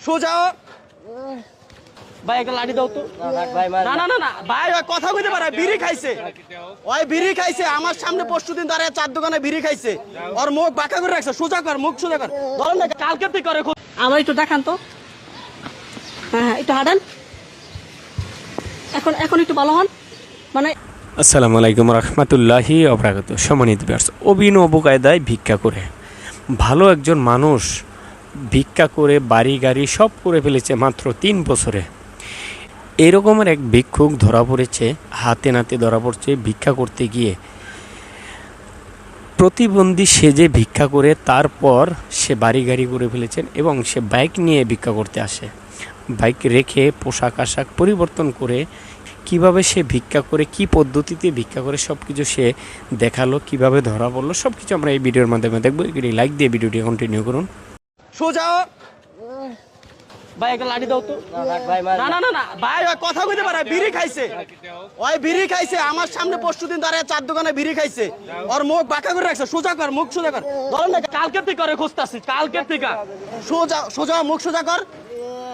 সোজা ভাই একটা লাঠি দাও তো। না না না না ভাই ওই কথা কইতে পারে বিড়ি খাইছে, ওই বিড়ি খাইছে আমার সামনে পরশুদিন দাঁড়ায় চার দোকানে বিড়ি খাইছে, ওর মুখ বাঁকা করে রাখছে। সোজা কর, মুখ সোজা কর। ধরেন না কালকে তুই করে আমার একটু দেখান তো। হ্যাঁ একটু হাঁটান, এখন এখন একটু ভালো হন। মানে আসসালামু আলাইকুম রহমতুল্লাহি ওবরাকাত। সম্মানিত ভিউয়ার্স, অভিনব কায়দায় ভিক্ষা করে ভালো একজন মানুষ ভিক্ষা করে বাড়ি গাড়ি সব করে ফেলেছে মাত্র 3 বছরে। এরকমের এক ভিক্ষুক ধরা পড়েছে, হাতে নাতে ধরা পড়ছে ভিক্ষা করতে গিয়ে। প্রতিবন্ধী সেজে ভিক্ষা করে তারপর সে বাড়ি গাড়ি করে ফেলেছেন এবং সে বাইক নিয়ে ভিক্ষা করতে আসে। বাইক রেখে পোশাক আশাক পরিবর্তন করে কিভাবে সে ভিক্ষা করে, কি পদ্ধতিতে ভিক্ষা করে সব কিছু সে দেখালো, কিভাবে ধরা পড়লো সব কিছু আমরা এই ভিডিওর মাধ্যমে দেখবো। লাইক দিয়ে ভিডিওটি কন্টিনিউ করুন। সোজা ভাই একটা লাঠি দাও তো। না না না না ভাই ওই কথা কইতে পারে বিড়ি খাইছে, ওই বিড়ি খাইছে আমার সামনে পরশুদিন দাঁড়ায় চার দোকানে বিড়ি খাইছে, ওর মুখ বাঁকা করে রাখছে। সোজা কর, মুখ সোজা কর। ধরেন না কালকে তুই করে খুঁজতাছিস, কালকে থেকে সোজা সোজা মুখ সোজা কর,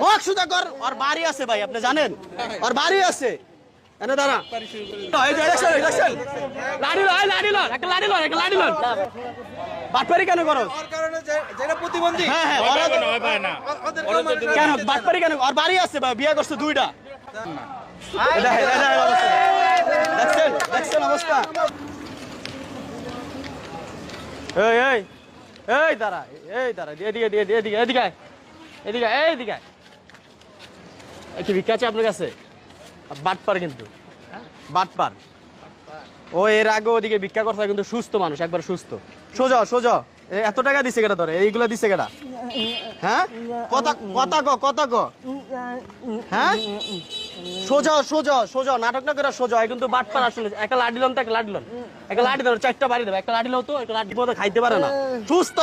মুখ সোজা কর। ওর বাড়ি আছে ভাই, আপনি জানেন ওর বাড়ি আছে। এনে দাঁড়া, এই যে ইলেকশন ইলেকশন লাঠি লয়, লাঠি লয়, একটা লাঠি লয়, একটা লাঠি লয়। বাটপারি কেন করো? ওর কারণে যেটা প্রতিবন্ধী হ্যাঁ হ্যাঁ কেন বাটপারি কেন? আর বাড়ি আছে ভাই, বিয়ে করছে 2টা। দেখছেন দেখছেন অবস্থা। এই এই এই দাঁড়া, এই দাঁড়া, এদিকে এদিকে এদিকে এদিকে এদিকে এইদিকে। কি ভিক্ষা আছে আপনার কাছে? বাটপার কিন্তু বাটপার। ও এর আগে ওদিকে ভিক্ষা করতে কিন্তু সুস্থ মানুষ, একবার সুস্থ। সোজা সোজা এত টাকা দিছে কেটা ধরে? এইগুলা দিছে কেটা? হ্যাঁ কথা কথা ক কথা ক। হ্যাঁ সোজা সোজা সোজা নাটক না করে সোজা। কিন্তু বাটপার আসলে একটা লাঠি লন তো, একটা লাঠি লন, একটা লাঠি ধরো, 4টা বাড়ি দেবে, একটা লাঠি লো তো, একটা লাঠি পথে খাইতে পারে না। সুস্থ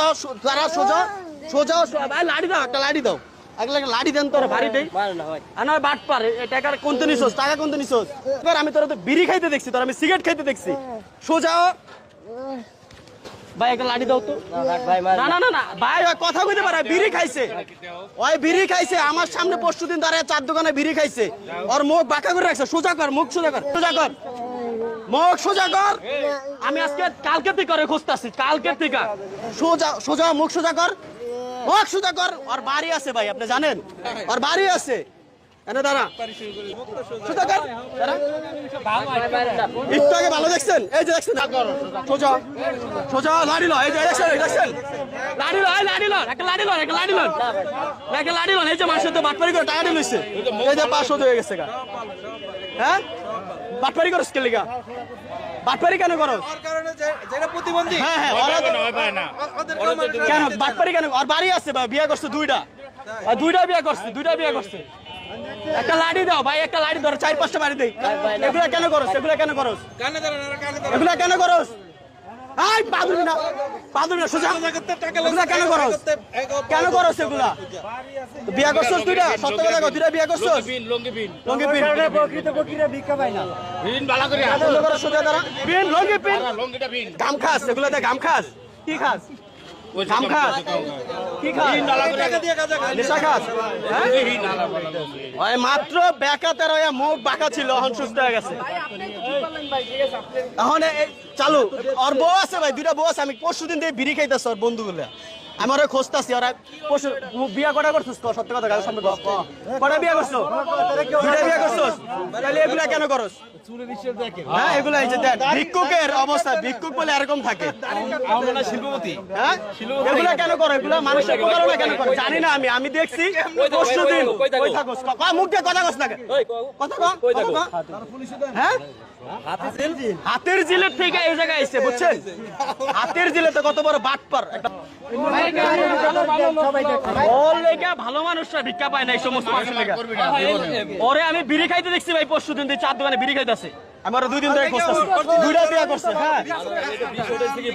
তারা সোজা সোজা লাঠি দাও, একটা লাঠি দাও, একটা লাঠি দেন তোর বাড়ি দেই না। বাটপার টাকা কোনতে নিছোস? টাকা কোনতে নিছোস? আমি তোরা তো বিড়ি খাইতে দেখছি, তোর আমি সিগারেট খাইতে দেখছি। সোজা ভাই একটা লাঠি দাও তো। না না না না ভাই ওই কথা কইতে পারে বিড়ি খাইছে, ওই বিড়ি খাইছে আমার সামনে পরশুদিন দাঁড়ায় চার দোকানে বিড়ি খাইছে, ওর মুখ বাঁকা করে রাখছে। সোজা কর, মুখ সোজা কর, সোজা কর, মুখ সোজা কর। আমি আজকে কালকে থেকে করে খুঁজতাছি, কালকে থেকে সোজা সোজা মুখ সোজা কর, মুখ সোজা কর। ওর বাড়ি আছে ভাই, আপনি জানেন ওর বাড়ি আছে। এনে দাঁড়া, সোজা কর, দাঁড়া। একটু আগে ভালো দেখছেন, এই যে দেখছেন সোজা সোজা লাঠি লয়, এই যে দেখছেন দেখছেন লাঠি লয়, লাঠি লয়, একটা লাঠি লয়, একটা লাঠি লয়, একটা লাঠি লয়। এই যে মানুষের তো বাটপারি করে টাকা লইছে, এই যে 500 হয়ে গেছে। হ্যাঁ বাটপারি করছ কে লিগা? বাটপারি কেন করো? ওর কারণে যেটা প্রতিবন্ধী হ্যাঁ হ্যাঁ কেন বাটপারি কেন? আর বাড়ি আছে ভাই, বিয়ে করছে 2টা, 2টা বিয়ে করছে, 2টা বিয়ে করছে। একটা লাঠি দাও ভাই, একটা লাঠি ধরো, 4-5টা বাড়ি দেই। এগুলা কেন করছ? এগুলা কেন করছ? কানে ধরে না কানে ধরে এগুলা কেন করছ? আই পাদুরি না, পাদুরি না, সোজা এগুলা কেন করছ? কেন করছ এগুলা? বিয়ে করছস 2টা? সত্য কথা কও, 2টা বিয়ে করছস? লঙ্গি পিন প্রকৃত প্রক্রিয়া ভিক্ষা পাই না। পিন বালা করে হাত ধরে সোজা দাঁড়া। পিন লঙ্গি পিন, লঙ্গিটা পিন। গাম খাস এগুলাতে? গাম খাস? কি খাস? গাম খাস? কি খাস? টাকা দিয়ে কাজা খায় নেশা খাস? ওই মাত্র বেকাতে রয়ে মুখ বাঁকা ছিল, এখন সুস্থ হয়ে গেছে। এখন চালু। ওর বউ আছে ভাই, 2টা বউ আছে। আমি পরশুদিন দিয়ে বিড়ি খাইতেছি ওর বন্ধুগুলো, আমি ওরা খুঁজতেছি। ওরা পরশু বিয়া কটা করছিস? সত্য কথা গাছ সামনে কটা বিয়া করছো? 2টা বিয়া করছোস? তাহলে এগুলা কেন করস? হ্যাঁ এগুলা এই যে ভিক্ষুকের অবস্থা, ভিক্ষুক বলে এরকম থাকে। শিল্পপতি হ্যাঁ এগুলা কেন করো? এগুলা মানুষের প্রতারণা কেন করে? জানি না আমি, আমি দেখছি পরশুদিন। কই থাকোস? মুখ দিয়ে কথা কস না, কথা কো। হ্যাঁ হাতের জিলের থেকে এই জায়গায় এসে, বুঝছেন? হাতের জিলে তো কত বড় বাটপার। ভালো মানুষরা ভিক্ষা পায় না, এই সমস্ত মানুষের লেগে। ওরে আমি বিড়ি খাইতে দেখছি ভাই, পরশুদিন 4 দোকানে বিড়ি খাইতেছে। আমার 2 দিন ধরে খুঁজতেছি, 2টা বিয়ে করছে। হ্যাঁ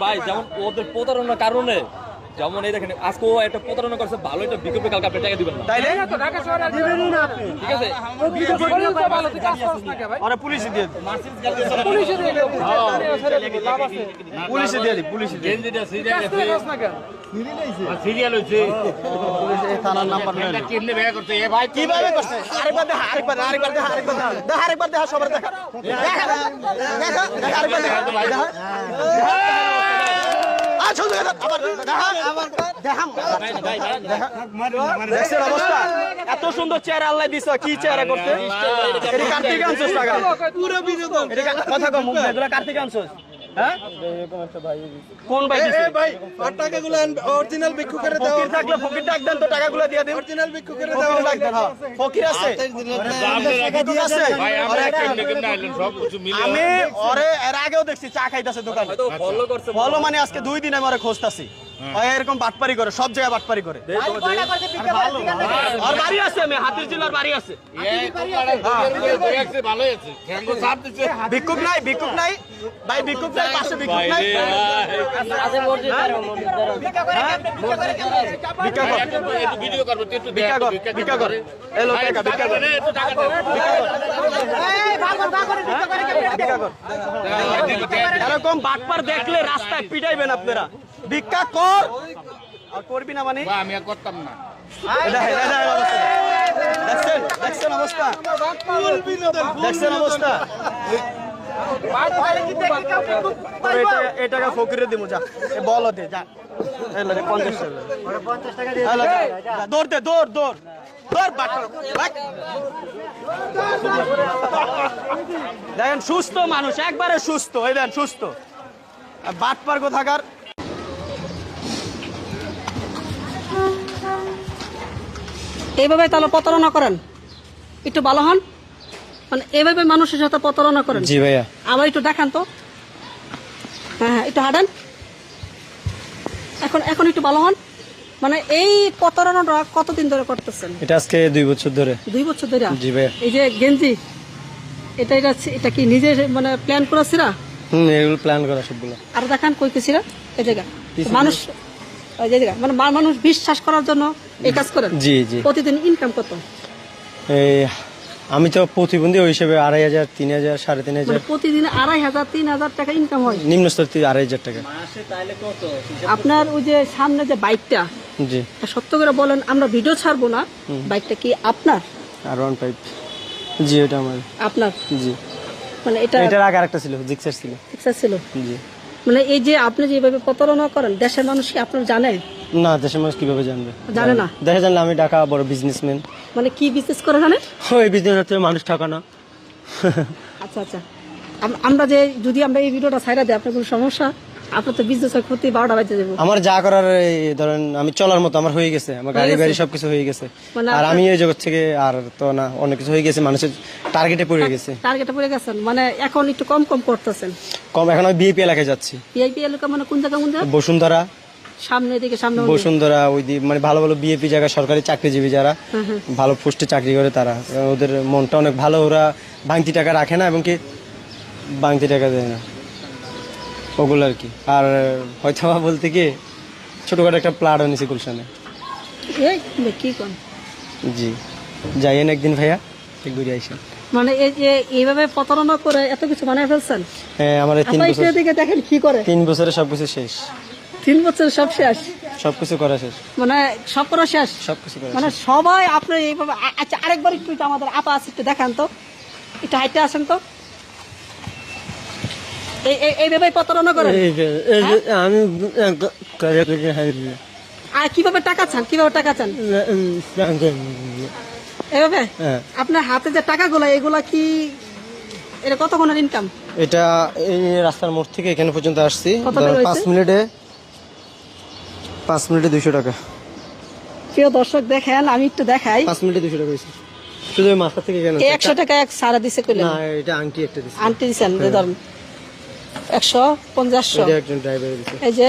ভাই যেমন ওদের প্রতারণার কারণে যেমন এই দেখেন আজকে ও একটা প্রতারণা করছে, ভালো একটা বিকল্প, কালকে আপনি টাকা দিবেন না, তাইলে ঠিক আছে? আরে পুলিশে দিয়ে দিই, পুলিশে দিয়ে দিই, পুলিশে দিয়ে দিই। পুলিশে এই থানার নাম্বার নিয়ে নিই। কিভাবে করছে? আরেকবার দেখা, আরেকবার দেখা, আরেকবার দেখা, আরেকবার দেখা, দেখা, আরেকবার দেখা, সবার দেখা, দেখা, দেখা, দেখা, আরেকবার দেখা, দেখা, দেখা। আচ্ছা, দেখা, আবার দেখা, দেখা, দেখা। দেখছেন অবস্থা? এত সুন্দর চেহারা আল্লাহ দিছ, কি চেহারা করতে? এটা কার্তিক আনছস টাকা, পুরো বিনোদন। এটা কথা কম, মুখ এগুলা কার্তিক আনছস, হ্যাঁ? কোন ভাই দিছে? ভাই আর টাকাগুলো অরিজিনাল ভিক্ষুকের দাও, ফকির থাকলে ফকির ডাক দেন তো, টাকাগুলো দিয়ে দিন। অরিজিনাল ভিক্ষুকের দাও। ফকির ডাক দেন, হ্যাঁ। ফকির আছে, ভিক্ষুক আছে। আমি ওরে এর আগেও দেখছি চা খাইতেছে দোকানে, ফলো করছে, বলো মানে আজকে 2 দিন আমি ওরে খুঁজতাছি। ও এরকম বাটপারি করে, সব জায়গায় বাটপারি করে। আর বাড়ি আছে, আমি হাতির জেলার বাড়ি আছে। ভিক্ষুক নাই, ভিক্ষুক নাই ভাই, ভিক্ষুক নাই, পাশে ভিক্ষুক নাই। ভিক্ষা কর, ভিক্ষা কর, ভিক্ষা কর। এই লোক টাকা ভিক্ষা কর, ভিক্ষা কর। এরকম বাটপার দেখলে রাস্তায় পিটাইবেন আপনারা। ভিক্ষা কর, আর করবি না মানে আমি আর করতাম না। দেখছেন, দেখছেন অবস্থা, দেখছেন অবস্থা। এই টাকা ফকিরে দিব, যা বল দে, যা 50 টাকা দৌড় দে, দৌড় দৌড় দৌড়। দেখেন সুস্থ মানুষ, একবারে সুস্থ, এই দেন সুস্থ। বাটপার কোথাকার। এইভাবে তাহলে প্রতারণা করেন, একটু ভালো হন। মানে এইভাবে মানুষের সাথে প্রতারণা করেন। জি ভাইয়া। আবার একটু দেখান তো, হ্যাঁ হ্যাঁ, একটু হাঁটান। এখন এখন একটু ভালো হন। মানে এই প্রতারণাটা কতদিন ধরে করতেছেন? এটা আজকে 2 বছর ধরে। 2 বছর ধরে? জি ভাইয়া। এই যে গেঞ্জি, এটা এটা এটা কি নিজে মানে প্ল্যান করেছিরা? এগুলো প্ল্যান করা সবগুলো। আর দেখান কই কেছিরা এই জায়গা মানুষ, ওই যে জায়গা মানে মানুষ বিশ্বাস করার জন্য এই কাজ করেন। জি জি। প্রতিদিন ইনকাম কত? এই আমি তো প্রতিবন্ধী, ওই হিসেবে 2,500, 3,000, 3,500। মানে প্রতিদিন 2,500 3,000 টাকা ইনকাম হয়? নিম্ন স্তর 2,500 টাকা। আপনার ওই যে সামনে যে বাইকটা, জি। সত্য করে বলেন, আমরা ভিডিও ছাড়বো না, বাইকটা কি আপনার? আর 1.5। জি, ওটা আমার। আপনার? জি। মানে এটা এটার আগে আরেকটা ছিল, জিক্সার ছিল। ফিক্সার ছিল? জি। মানে এই যে আপনি যেভাবে প্রতারণা করেন, দেশের মানুষ কি আপনার জানে? না, দেশের মানুষ কিভাবে জানবে? জানে না। দেখে জানলে আমি ঢাকা বড় বিজনেসম্যান। মানে কি বিজনেস করে জানেন? ওই বিজনেস হচ্ছে মানুষ ঠকানো। আচ্ছা আচ্ছা, আমরা যে যদি আমরা এই ভিডিওটা ছাইড়া দিই, আপনার কোনো সমস্যা? আপনার তো বিজনেস ক্ষতি 12টা বাজে যাবো। আমার যা করার, এই ধরেন আমি চলার মতো আমার হয়ে গেছে, আমার গাড়ি বাড়ি সবকিছু হয়ে গেছে। মানে আর আমি এই জগৎ থেকে আর তো না, অনেক কিছু হয়ে গেছে, মানুষের টার্গেটে পড়ে গেছে। টার্গেটে পড়ে গেছেন, মানে এখন একটু কম কম করতেছেন। কম, এখন আমি বিএপি এলাকায় যাচ্ছি। ভিআইপি এলাকা মানে কোন জায়গা? কোন জায়গা? বসুন্ধরা। সামনে দিকে, সামনে বসুন্ধরা, ওই মানে ভালো ভালো বিএপি জায়গা, সরকারি চাকরিজীবী যারা ভালো পোস্টে চাকরি করে তারা, ওদের মনটা অনেক ভালো, ওরা ভাঙতি টাকা রাখে না এবং কি ভাঙতি টাকা দেয় না, ওগুলো আর কি। আর হয়তো বলতে কি ছোটখাটো একটা প্লাটও নিছি গুলশানে। এই কি কোন? জি, যাইয়েন একদিন ভাইয়া, ঘুরে আইসেন। মানে এই যে এইভাবে প্রতারণা করে এত কিছু বানায় ফেলছেন? হ্যাঁ, আমার 3 আপনার বছর, দিকে দেখেন কি করে। 3 বছরে সবকিছু শেষ। 3 বছর সব শেষ? সবকিছু করা শেষ, মানে সব করা শেষ? সবকিছু করা মানে সবাই আপনার এইভাবে। আচ্ছা, আরেকবার একটু এটা আমাদের আপা আছে, একটু দেখান তো, একটু হাইটে আসেন তো। এইভাবে প্রতারণা করেন? আমি আর কিভাবে টাকা চান? কিভাবে টাকা চান? এভাবে? আপনার হাতে যে টাকাগুলো, এগুলা কি এটা কতক্ষণের ইনকাম? এটা এই রাস্তার মোড় থেকে এখানে পর্যন্ত আসছি, কত টাকা হয়েছে? 5 মিনিটে 200 টাকা। প্রিয় দর্শক দেখেন, আমি একটু দেখাই। 5 মিনিটে 200 টাকা হয়েছে শুধু ওই মাথা থেকে। কেন 100 টাকা এক সারা দিছে কইলেন? না, এটা আংটি একটা দিছে। আন্টি দিছেন, ধরুন 100 50 এটা একজন ড্রাইভার দিছে। এই যে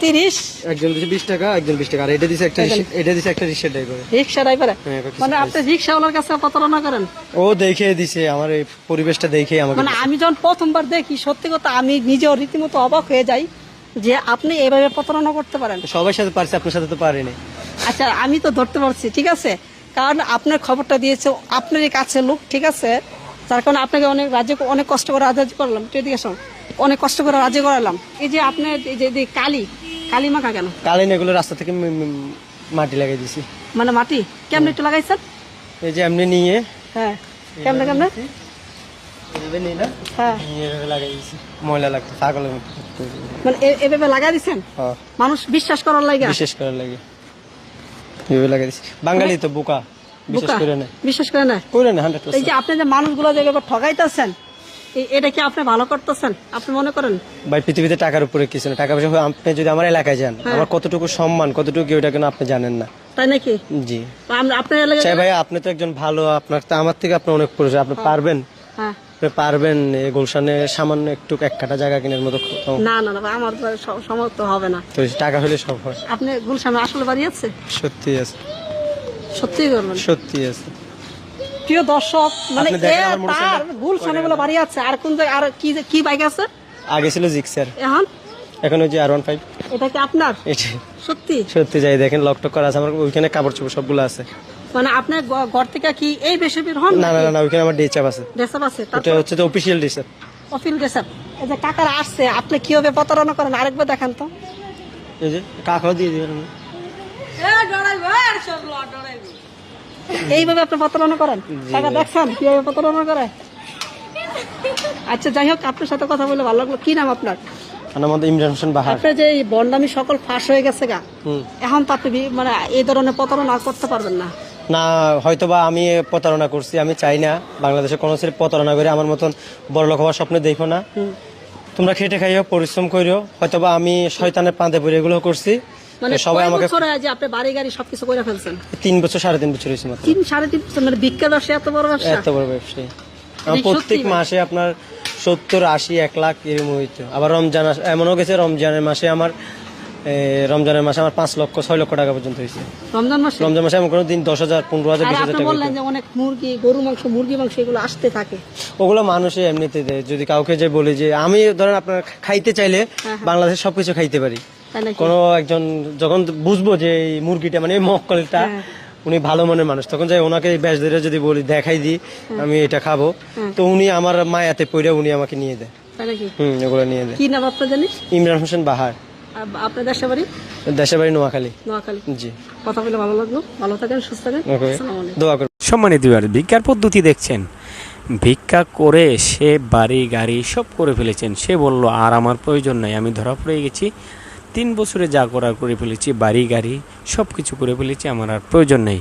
30 একজন দিছে 20 টাকা, একজন 20 টাকা। আর এটা দিছে একটা, এটা দিছে একটা রিকশা ড্রাইভার। রিকশা ড্রাইভার? হ্যাঁ, মানে আপনি রিকশাওয়ালার কাছে প্রতারণা করেন? ও দেখে দিছে, আমার এই পরিবেশটা দেখে আমাকে। মানে আমি যখন প্রথমবার দেখি, সত্যি কথা আমি নিজেও রীতিমতো অবাক হয়ে যাই যে আপনি এভাবে প্রতারণা করতে পারেন? সবার সাথে পারছি, আপনার সাথে তো পারিনি। আচ্ছা, আমি তো ধরতে পারছি, ঠিক আছে, কারণ আপনার খবরটা দিয়েছে আপনারই কাছে লোক, ঠিক আছে, যার কারণে আপনাকে অনেক কষ্ট করে রাজি করলাম, এডুকেশন অনেক কষ্ট করে রাজি করালাম। এই যে আপনার এই যে কালি মাখা কেন? কালীন এগুলো রাস্তা থেকে মাটি লাগিয়ে দিছি। মানে মাটি কেমনে একটু লাগাইছেন? এই যে এমনি নিয়ে, হ্যাঁ, কেমনে এইভাবে নিয়ে না, হ্যাঁ, নিয়ে এভাবে লাগিয়ে দিছি। ময়লা লাগতো, পাগলের মতো। মানে এভাবে লাগাই দিচ্ছেন হ্যাঁ, মানুষ বিশ্বাস করার লাগে? বিশেষ করে লাগে এভাবে লাগিয়ে দিছি। বাঙালি তো বোকা, বিশেষ করে না, বিশ্বাস করে না। 100%। এই যে আপনি যে মানুষগুলো যেভাবে ঠগাইতেছেন, এটা কি আপনি ভালো করতেছেন আপনি মনে করেন? ভাই পৃথিবীতে টাকার উপরে কিছু না, টাকা পয়সা আপনি যদি আমার এলাকায় যান, আমার কতটুকু সম্মান, কতটুকু ওটা কেন আপনি জানেন না। তাই নাকি? জি, আপনার এলাকায় চাই ভাই, আপনি তো একজন ভালো, আপনার তো আমার থেকে আপনি অনেক পরিচয়, আপনি পারবেন, হ্যাঁ, আপনি পারবেন এই গুলশানে সামান্য একটু এক কাটা জায়গা কেনার মতো? না না না, আমার সমর্থ হবে না। তো টাকা হলে সব হয়। আপনি গুলশানে আসলে বাড়ি আছে? সত্যি আছে, সত্যি করবেন? সত্যি আছে। প্রিয় দর্শক, মানে আপনি দেখেন আমার মোটরসাইকেল তার গুলশানে বলে বাড়ি আছে, আর কোন জায়গায় আর কি বাইক আছে? আগে ছিল জিক্সার, এখন ওই যে R15। এটা কি আপনার? এটা সত্যি? সত্যি, যাই দেখেন, লক টক করা আছে আমার, ওইখানে কাপড় চোপড় সবগুলো আছে। মানে আপনার ঘর থেকে কি এই বেশি বের হন? না না না, ওইখানে আমার ডেচাপ আছে। ড্রেসআপ আছে? ওটা হচ্ছে তো অফিশিয়াল ডেচাপ। অফিল ড্রেসআপ। এই যে কাকারা আসছে, আপনি কিভাবে প্রতারণা করেন আরেকবার দেখান তো। এই যে কাকাও দিয়ে দিবেন। এইভাবে আপনি প্রতারণা করেন? কাকা দেখছেন কিভাবে প্রতারণা করে? আচ্ছা, যাই হোক, আপনার সাথে কথা বলে ভালো লাগলো। কি নাম আপনার? আমাদের ইমরান হোসেন বাহার। আপনার যে এই বন্ডামি সকল ফাঁস হয়ে গেছে গা, এখন তো আপনি মানে এই ধরনের প্রতারণা করতে পারবেন না। না, হয়তোবা আমি প্রতারণা করছি, আমি চাই না বাংলাদেশে কোনো ছেলে প্রতারণা করে আমার মতন বড় লোক হওয়ার স্বপ্ন দেখো না। তোমরা খেটে খাইও, পরিশ্রম করিও। হয়তোবা আমি শয়তানের পাঁদে পড়ে এগুলো করছি। মানে সবাই আমাকে যে আপনি বাড়ি গাড়ি সবকিছু করে ফেলছেন? 3 বছর 3.5 বছর হয়েছে মাত্র। 3-3.5 বছর? মানে ভিক্ষার ব্যবসা এত বড় ব্যবসা? এত বড় ব্যবসায়ী। আমার প্রত্যেক মাসে আপনার 70-80-1 লাখ এরকম হইতো। আবার রমজান এমনও গেছে, রমজানের মাসে আমার 5 লক্ষ 6 লক্ষ টাকা পর্যন্ত হয়েছে। রমজান মাসে এমন কোনো দিন 10,000 15,000 20,000 টাকা। বললেন যে অনেক মুরগি, গরু মাংস, মুরগি মাংস এগুলো আসতে থাকে, ওগুলো মানুষে এমনিতে দেয়। যদি কাউকে যে বলি যে আমি ধরেন আপনার খাইতে চাইলে বাংলাদেশে সবকিছু খাইতে পারি, কোনো একজন যখন বুঝবো যে এই মুরগিটা মানে এই মক্কলটা উনি ভালো মনের মানুষ, তখন যাই ওনাকে ব্যাস ধরে যদি বলি দেখাই দিই আমি এটা খাবো, তো উনি আমার মায়াতে পড়ে উনি আমাকে নিয়ে দেয়। এগুলো নিয়ে দেয়। কি নাম আপনার জানি? ইমরান হোসেন বাহার। আপনার দেশের বাড়ি? দেশের বাড়ি নোয়াখালী। নোয়াখালী। জি, কথা বলে ভালো লাগলো। ভালো থাকেন, সুস্থ থাকেন। দোয়া করুন। সম্মানিত ভিক্ষার পদ্ধতি দেখছেন, ভিক্ষা করে সে বাড়ি গাড়ি সব করে ফেলেছেন। সে বলল আর আমার প্রয়োজন নাই, আমি ধরা পড়ে গেছি, 3 বছরে যা করার করে ফেলেছি, বাড়ি গাড়ি সব কিছু করে ফেলেছি, আমার আর প্রয়োজন নেই।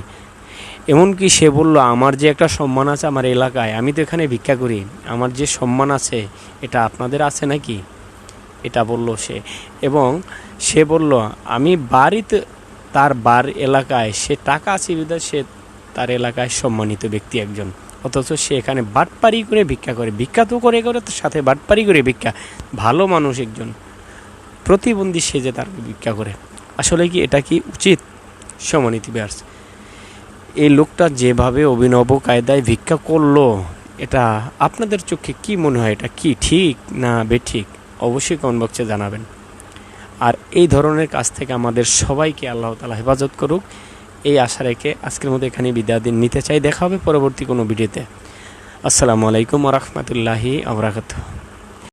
এমনকি সে বলল আমার যে একটা সম্মান আছে আমার এলাকায়, আমি তো এখানে ভিক্ষা করি, আমার যে সম্মান আছে এটা আপনাদের আছে নাকি, এটা বলল সে। এবং সে বলল আমি বাড়িতে, তার এলাকায় সে টাকা আছে বিধায় সে তার এলাকায় সম্মানিত ব্যক্তি একজন, অথচ সে এখানে বাটপারি করে ভিক্ষা করে। ভিক্ষা তো করে তার সাথে বাটপারি করে ভিক্ষা। ভালো মানুষ একজন, প্রতিবন্ধী সেজে তার ভিক্ষা করে। আসলে কি এটা কি উচিত? সম্মানিত ভিউয়ার্স, এই লোকটা যেভাবে অভিনব কায়দায় ভিক্ষা করলো, এটা আপনাদের চোখে কি মনে হয়? এটা কি ঠিক না বেঠিক? অবশ্যই কমেন্ট বক্সে জানাবেন। আর এই ধরনের কাজ থেকে আমাদের সবাইকে আল্লাহ তাআলা হেফাজত করুক, এই আশা রেখে আজকের মতো এখানে বিদায় নিতে চাই। দেখা হবে পরবর্তী কোনো ভিডিওতে। আসসালামু আলাইকুম ওয়া রাহমাতুল্লাহি ওয়া বারাকাতুহু।